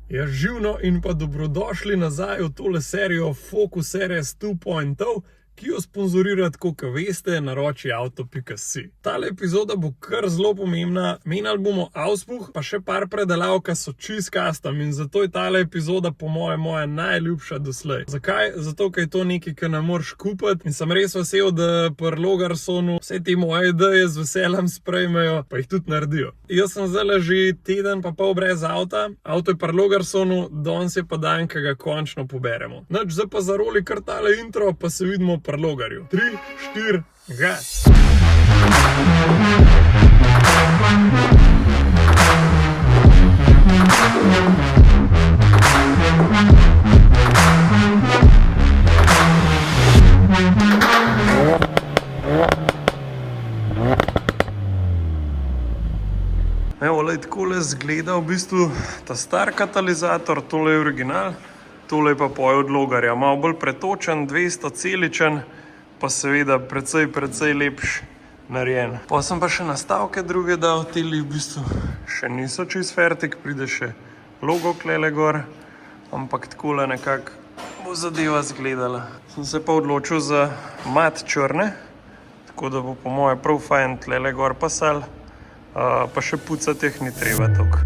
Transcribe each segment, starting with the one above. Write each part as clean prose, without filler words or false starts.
Ja, živno in pa dobrodošli nazaj v tole serijo Focus RS 2.0, ki jo sponzorira, tako kot veste, naroči Auto.si. Tale epizoda bo kar zelo pomembna. Menjali bomo auspuh, pa še par predelav, ki so čisto custom, in zato je tale epizoda po moja najljubša doslej. Zakaj? Zato, ker je to nekaj, kar ne moreš kupiti, in sem res vesel, da pri Logarsonu vse te moje ideje z veseljem sprejmejo, pa jih tudi naredijo. Jaz sem zdaj že teden pa pol brez avta, avto je pri Logarsonu, danes je pa dan, ki ga končno poberemo. Nič, zdaj pa zaroli kar tale intro, pa se vidimo pri Logarju. 3, 4, gas! Evo, lej, takole zgleda v bistvu ta star katalizator, tole je original, tole je pa od Logarja, malo bolj pretočen, 200 celičen, pa seveda precej lepš narejen. Pa sem pa še nastavke druge dal, teli v bistvu še niso čist fertik, pride še logo klele gor, ampak takole nekako bo zadeva zgledala. Sem se pa odločil za mat črne, tako da bo po moje prav fajn tlele gor pasal, pa še pucati jih ni treba toliko.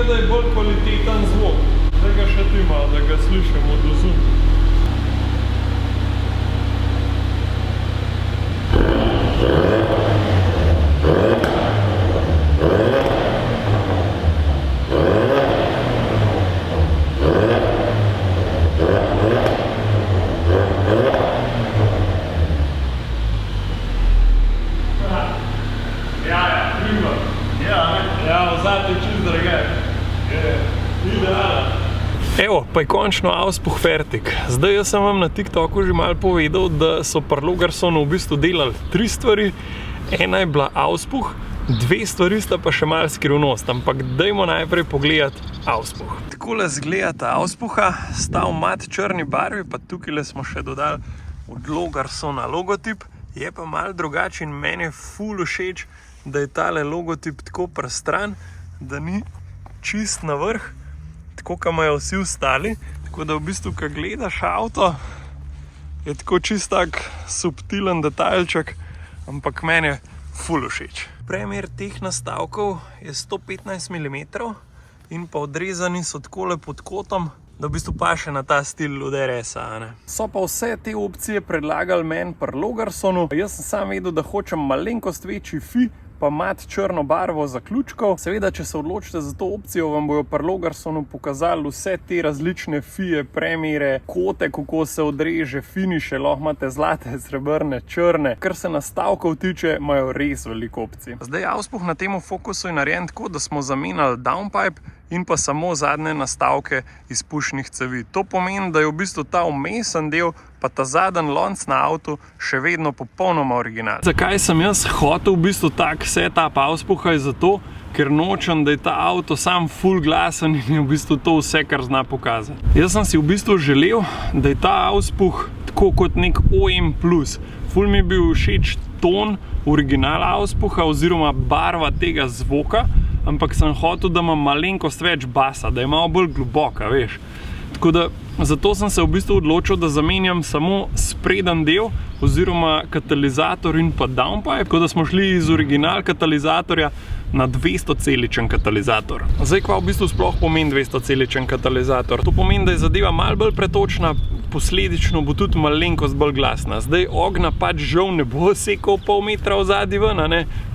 Da je bolj kvaliteten zvok. Zdaj ga še ti malo, da ga slišimo do zunaj. Evo, pa je končno auspuh fertik. Zdaj jaz sem vam na TikToku že malo povedal, da so pri Logarsonu v bistvu delali 3 stvari. Ena je bila auspuh, 2 stvari sta pa še malo skrivnost, ampak dajmo najprej pogledati auspuh. Takole zgleda ta auspuha, sta v mat črni barvi, pa tukaj smo še dodali od Logarsona logotip. Je pa malo drugačen, meni je ful všeč, da je tale logotip tako prstran, da ni čist na vrh, tako kot imajo vsi ostali, tako da v bistvu, ko gledaš avto, je tako čist tak subtilen detajlček, ampak meni je ful všeč. Premer teh nastavkov je 115 mm in pa odrezani so takole pod kotom, da v bistvu paše na ta stil od RS-a. So pa vse te opcije predlagali meni pri Logarsonu. Jaz sem sam vedel, da hočem malenkost večji fi, pa mat črno barvo zaključkov. Seveda, če se odločite za to opcijo, vam bojo pri Logarsonu pokazali vse te različne fije, premere, kote, kako se odreže, finiše, lahko imate zlate, srebrne, črne. Kar se nastavkov tiče, imajo res veliko opcij. Zdaj, auspuh na temu Focusu je narejen tako, da smo zamenjali downpipe in pa samo zadnje nastavke izpušnih cevi. To pomeni, da je v bistvu ta vmesen del, pa ta zadnji lonc na avtu še vedno popolnoma original. Zakaj sem jaz hotel v bistvu tak setup auspuha? Je zato, ker nočem, da je ta avto sam full glasen in je v bistvu to vse, kar zna pokazati. Jaz sem si v bistvu želel, da je ta auspuh tako kot nek OM+. Ful mi je bil všeč ton originala auspuha oziroma barva tega zvoka, ampak sem hotel, da ima malenkost več basa, da je malo bolj globoka, veš. Tako da, zato sem se v bistvu odločil, da zamenjam samo spreden del oziroma katalizator in pa downpipe. Tako da smo šli iz original katalizatorja na 200-celičen katalizator. Zdaj, kva v bistvu sploh pomeni 200-celičen katalizator? To pomeni, da je zadeva malo bolj pretočna, posledično bo tudi malenkost bolj glasna. Zdaj, ognja pač žal ne bo sekal pol metra v zadnji ven,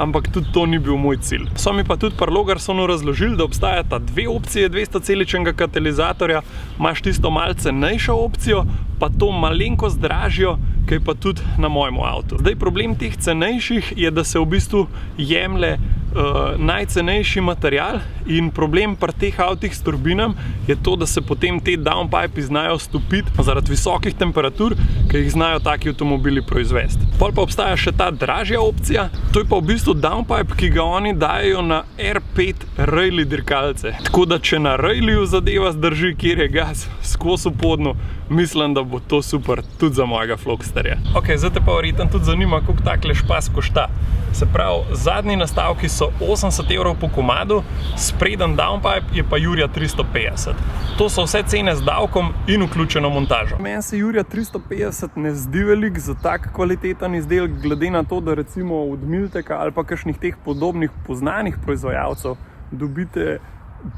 ampak tudi to ni bil moj cilj. So mi pa tudi pri Logarsonu razložili, da obstajata dve opcije 200-celičnega katalizatorja. Imaš tisto malce cenejšo opcijo, pa to malenkost dražjo, ki je pa tudi na mojem avtu. Zdaj, problem teh cenejših je, da se v bistvu jemlje najcenejši material in problem pri teh avtih s turbinom je to, da se potem te downpipe znajo stopiti zaradi visokih temperatur, ki jih znajo taki avtomobili proizvesti. Pol pa obstaja še ta dražja opcija, to je pa v bistvu downpipe, ki ga oni dajo na R5 rally dirkalce. Tako da, če na ralliju zadeva zdrži, kjer je gas skozi v podnu, mislim, da bo to super tudi za mojega Flogsterja. Ok, zdaj te pa verjetno tudi zanima, koliko takle špas košta. Se pravi, zadnji nastavki so 80 € po komadu, spreden downpipe je pa Jurja 350. To so vse cene z davkom in vključeno montažo. Meni se Jurja 350 ne zdi velik za tak kvaliteten izdelek, glede na to, da recimo od Milteka ali pa kakšnih teh podobnih poznanih proizvajalcev dobite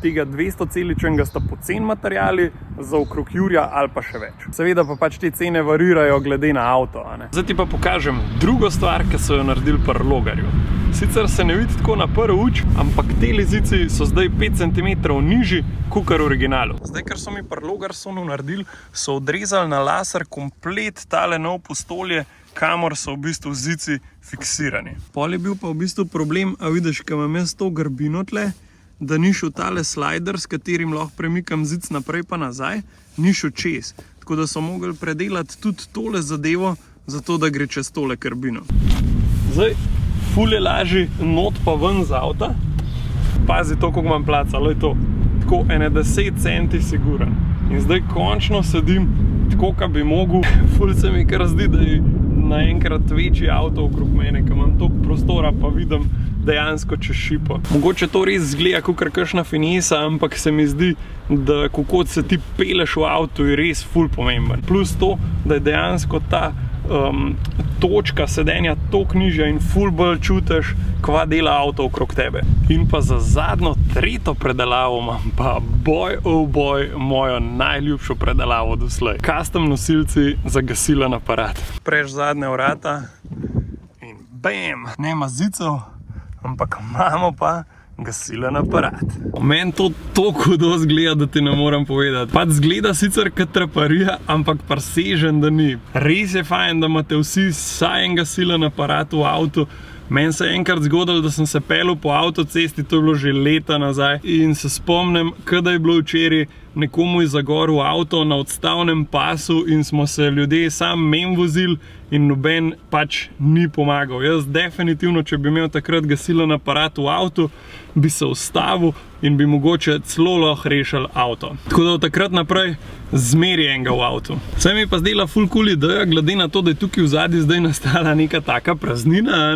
tega 200-celičnega sta poceni materiali za okrog Jurja ali pa še več. Seveda pa pač te cene varirajo glede na avto. Zdaj ti pa pokažem drugo stvar, ki so jo naredili pri Logarju. Sicer se ne vidi tako na prvi uč, ampak te lizici so zdaj 5 cm nižji kakor v originalu. Zdaj, ker so mi pri Logarsonu naredili, so odrezali na laser komplet tale nov postolje, kamor so v bistvu zici fiksirani. Pol je bil pa v bistvu problem, a vidiš, ko imam jaz to grbino tle, da ni šel tale slider, s katerim lahko premikam zic naprej pa nazaj, ni šel čez. Tako da so mogli predelati tudi tole zadevo, zato da gre čez tole grbino. Zdaj, ful je lažji not pa ven z avta. Pazi to, koliko imam placa, je to tako ene 10 centi siguran. In zdaj končno sedim tako, kot bi mogel. Ful se mi kar zdi, da je naenkrat večji avto okrog mene, ko imam toliko prostora, pa vidim dejansko čez šipo. Mogoče to res zgleda kakor kakšna finesa, ampak se mi zdi, da kako se ti peleš v avtu, je res ful pomemben. Plus to, da je dejansko ta točka sedenja toliko nižja in ful bolj čutiš, kva dela avto okrog tebe. In pa za zadnjo, tretjo predelavo imam pa boj, mojo najljubšo predelavo doslej. Custom nosilci za gasilen aparat. Preš zadnje vrata in bam! Nema zicev, ampak imamo pa gasilen aparat. Meni to toliko hudo zgleda, da ti ne moram povedati. Pač zgleda sicer kot traparija, ampak presežen, da ni. Res je fajn, da imate vsi vsaj en gasilen aparat v avtu. Meni se je enkrat zgodilo, da sem se pelil po avtocesti, to je bilo že leta nazaj, in se spomnim, kada je bilo včeraj nekomu je zagoril avto na odstavnem pasu in smo se ljudje sam menj vozili in noben pač ni pomagal. Jaz definitivno, če bi imel takrat gasilen aparat v avtu, bi se ustavil in bi mogoče celo lahko rešil avto. Tako da od takrat naprej zmeri enega v avtu. Se mi pa zdela ful cool ideja, glede na to, da je tukaj v zadnji zdaj nastala neka taka praznina,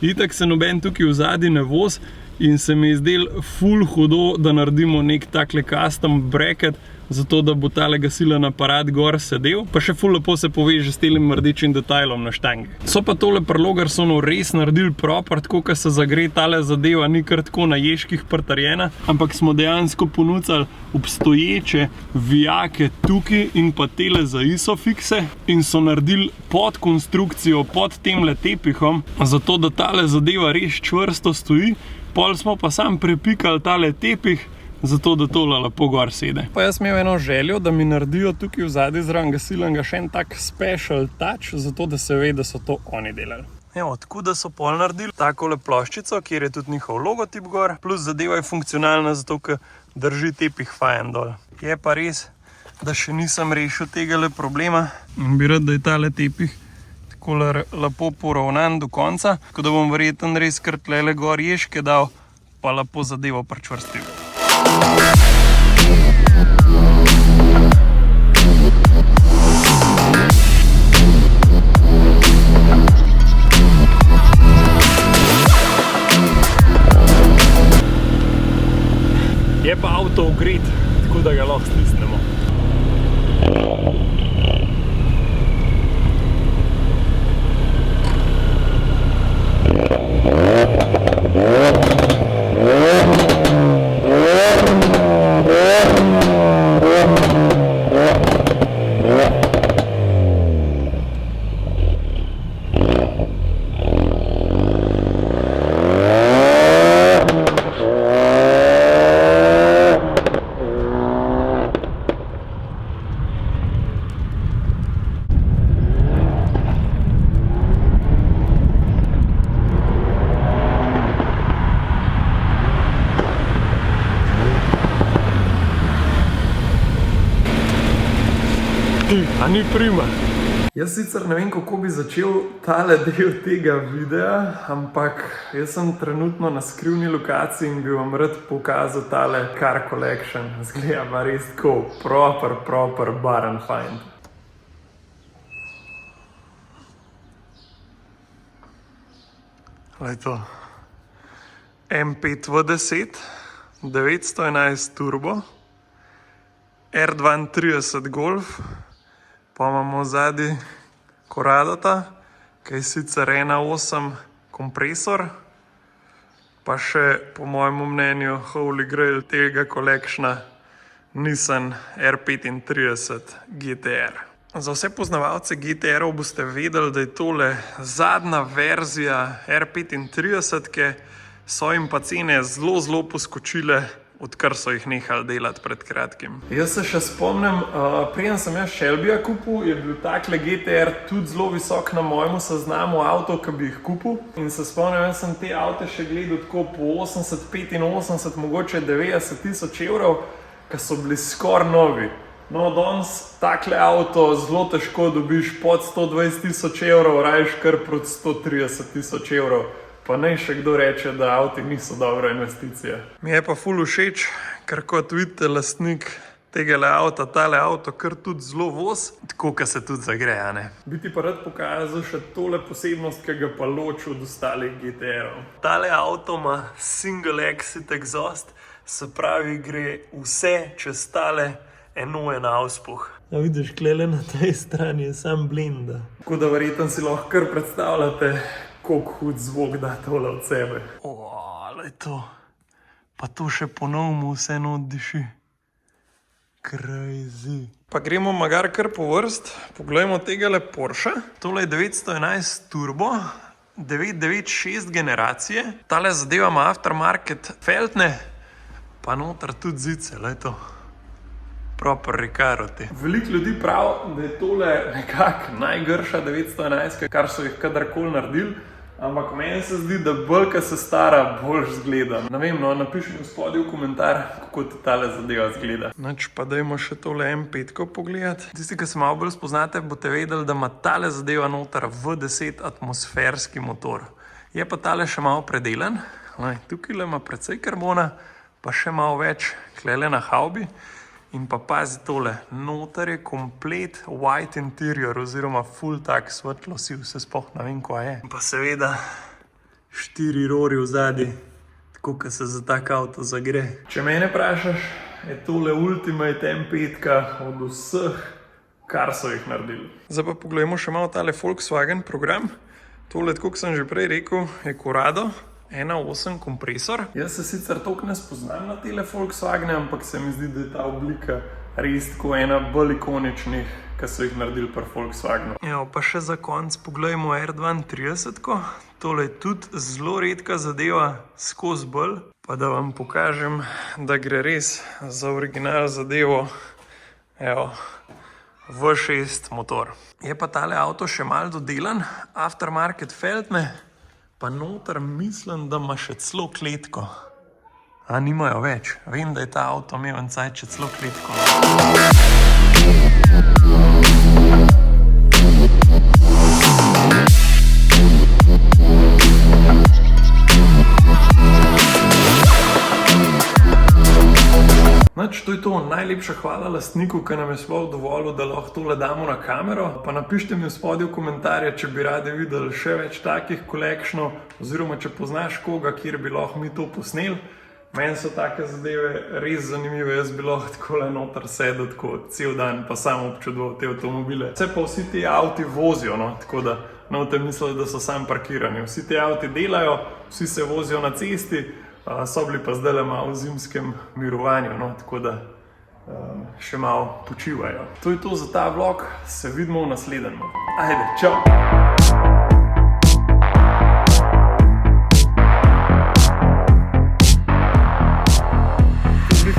itak se noben tukaj v zadnji ne voz in se mi je zdel ful hudo, da naredimo nek takle custom bracket, zato da bo tale gasilen aparat gor sedel, pa še ful lepo se poveže s telim rdečim detajlom na štangi. So pa tole pri Logarsonu res naredili proper, tako ko se zagre tale zadeva, ni kar tako na ježkih pritrjena, ampak smo dejansko ponudili obstoječe vijake tukaj in pa tele za isofikse in so naredili pod konstrukcijo, pod temle tepihom, zato da tale zadeva res čvrsto stoji. Pol smo pa sam prepikali tale tepih, zato da tole lepo gor sede. Pa jaz imel eno željo, da mi naredijo tukaj v zadnji zraven gasilenega še en tak special touch, zato da se ve, da so to oni delali. Evo, tako da so pol naredili takole ploščico, kjer je tudi njihov logotip gor, plus zadeva je funkcionalna, zato ker drži tepih fajn dol. Je pa res, da še nisem rešil tegale problema in bi rad, da je tale tepih takole lepo poravnan do konca, tako da bom verjetno res kar tlele gor ježke dal, pa lepo zadevo pričvrstil. Je pa avto ogret, tako da ga lahko stisnemo. A ni prima. Jaz sicer ne vem, kako bi začel tale del tega videa, ampak jaz sem trenutno na skrivni lokaciji in bi vam rad pokazal tale car collection. Zgleda pa res tako proper bar and find. Glej to. M5 V10, 911 turbo, R32 Golf, pa imamo zadnji Corradota, ki je sicer 1.8 kompresor, pa še po mojem mnenju holy grail tega collectiona Nissan R35 GTR. Za vse poznavalce GTR-ov boste vedeli, da je tole zadnja verzija R35, ki so jim pa cene zelo poskočile, odkar so jih nehali delati pred kratkim. Jaz se še spomnim, preden sem jaz Shelbyja kupil, je bil takle GTR tudi zelo visok na mojemu seznamu avtov, ki bi jih kupil. In se spomnim, jaz sem te avte še gledal tako po 80, 85, mogoče 90 tisoč evrov, ki so bili skoraj novi. No, danes takle avto zelo težko dobiš pod 120 tisoč evrov, rajš kar proti 130 tisoč evrov. Pa naj še kdo reče, da avti niso dobra investicija. Mi je pa ful všeč, ker kot vidite, lastnik tegale avta, tale avto kar tudi zelo voz, tako ka se tudi zagreja, ne. Bi ti pa rad pokazal še tole posebnost, ki ga pa loči od ostalih GTR-ov. Tale avto ima single exit exhaust, se pravi, gre vse čez tale enojen auspuh. Ja, vidiš, klele na tej strani je sam blenda. Tako da verjetno si lahko kar predstavljate, koliko hud zvok da tole od sebe. Lej to. Pa to še ponovno vse not diši. Crazy. Pa gremo magar kar po vrst. Poglejmo tegale Porsche. Tole je 911 turbo, 996 generacije. Tale zadeva ima aftermarket feltne, pa noter tudi zice, lej to. Proper Recaro te. Veliko ljudi pravi, da je tole nekako najgrša 911, kar so jih kadarkoli naredili, ampak meni se zdi, da bolj, ko se stara, bolj zgleda. Ne vem, no, napiši mi spodaj v komentar, kako ti tale zadeva zgleda. Nač pa dajmo še tole M5-ko pogledati. Tisti, ki se malo bolj spoznate, boste vedeli, da ima tale zadeva noter V10 atmosferski motor. Je pa tale še malo predelen. Tukaj ima precej karbona, pa še malo več klele na havbi. In pa pazi tole, noter je komplet white interior oziroma full tak svetlo siv, se sploh ne vem, kaj je. In pa seveda 4 rori v zadnji, tako kot se za tak avto zagre. Če mene vprašaš, je tole ultimate M5-ka od vseh, kar so jih naredili. Zdaj pa poglejmo še malo tale Volkswagen program. Tole, tako kot sem že prej rekel, je Corrado. 1.8 kompresor. Jaz se sicer toliko ne spoznam na tele Volkswagene, ampak se mi zdi, da je ta oblika res tako ena bolj ikoničnih, ki so jih naredili pri Volkswagenu. Evo, pa še za konc poglejmo R32-ko. Tole je tudi zelo redka zadeva, skozi bolj. Pa da vam pokažem, da gre res za original zadevo. Evo, V6 motor. Je pa tale avto še malo dodelan, aftermarket feltne. Pa noter mislim, da ima še celo kletko. A nimajo več. Vem, da je ta avto imel en cajt še celo kletko. Nač, to je to. Najlepša hvala lastniku, ki nam je sploh dovolil, da lahko tole damo na kamero. Pa napište mi spodaj v komentarje, če bi radi videli še več takih collectionov, oziroma če poznaš koga, kjer bi lahko mi to posneli. Meni so take zadeve res zanimive, jaz bi lahko takole noter sedel tako cel dan, pa samo občudoval te avtomobile. Vse pa vsi ti avti vozijo, no, tako da ne boste mislili, da so sam parkirani. Vsi ti avti delajo, vsi se vozijo na cesti, so bili pa zdaj malo v zimskem mirovanju, no, tako da še malo počivajo. To je to za ta vlog, se vidimo v naslednjem. Ajde, čau!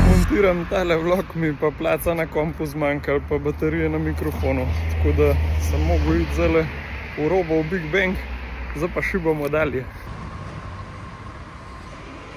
Montiram tale vlog, mi pa placa na kompu zmanjkal, pa baterije na mikrofonu, tako da sem mogel iti zdaj v robo v Big Bang, zdaj pa šibamo dalje.